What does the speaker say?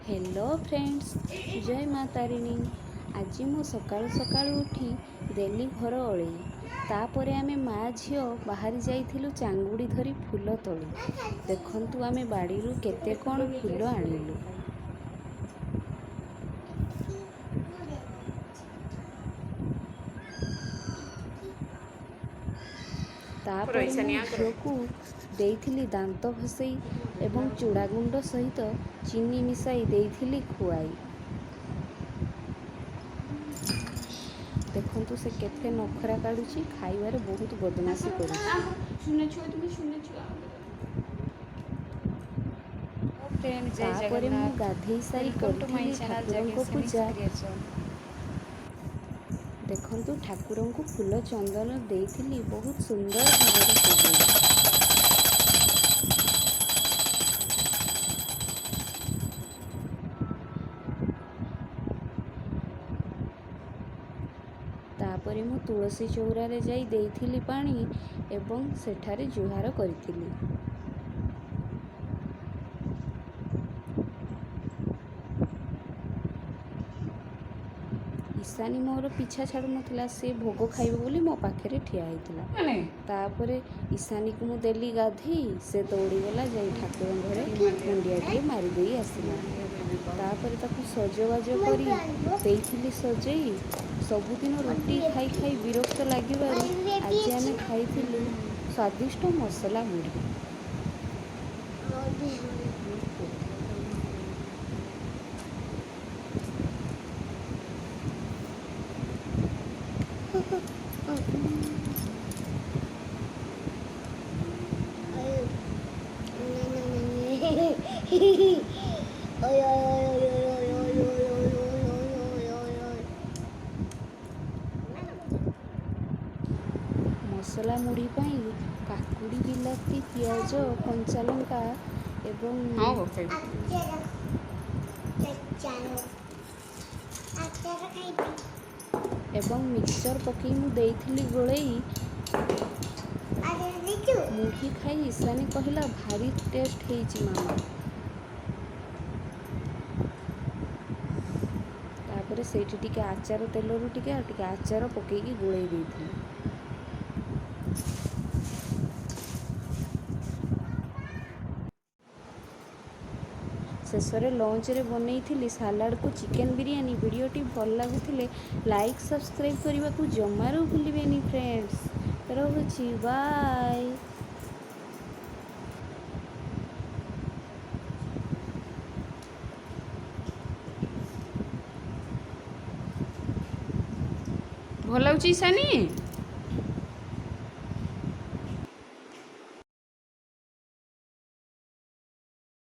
Hello friends, जय माँ तारिणी। आज मु सकाळु सकाळु उठी देली घर ओळेई। तापरे आमे माँ झियो बाहरी जाइथिलु चांगुड़ी धरी फूल तोली। देखंतु आमे बाड़ीरू केते कोन फूल आनिलु। तापरे मु झियोकु देइथिली दांत घसेई एवं चूड़ा गुंड सहित चीनी मिसाई देइथिली खुआई। देखंतु से केते नखरा काढुची, खाइबारे बहुत बदमाशी करूची। तापरे मु गाधेई सारी करथिली ठाकुरंको पूजा। देखंतु ठाकुरंको फूल चंदन देइथिली बहुत सुंदर भाବରେ सजाई। तापरे मु तुलसी चौरारे जाई देइथिली पानी एवं सेठारे जुहार करथिली। ईशानी मोर पीछा छाड़ू नथिला, से भोग खाइबो बोली मो पाखरे ठिया हेतिला। तापरे ईशानी को मु देली गाधेई, से दौड़ी गला जाई ठाकुरन घरे मुंडिया टिए मारी देई आसिला। तापरे ताकू सजबाज करी देइथिली सजेई। सबुदिन रोटी खाई खाई विरक्त लागिबारु आज आमे खाइथिलु स्वादिष्ट मसला मुढ़ी। मसला मुढ़ी पाई काकुड़ी बिलाती पियाज कंचा लंका एवं मिक्सचर पकई मु देइथिली गोलेई। मुढ़ी खाई ईशानी कहला भारी टेस्ट हेइची मामा। तापरे सेठी टिके आचार तेलरू टिके आचार पकईकी गोलेई देइथिली। शेषरे लंच रे बनई सालाड को चिकेन बिरियानी। वीडियोटी भल लगुथिले लाइक सब्सक्राइब करने को जमारू भूलिबेनी फ्रेंड्स। रहुछि, बाय। ଭଲ ଲାଗୁଛି ଈଶାନି।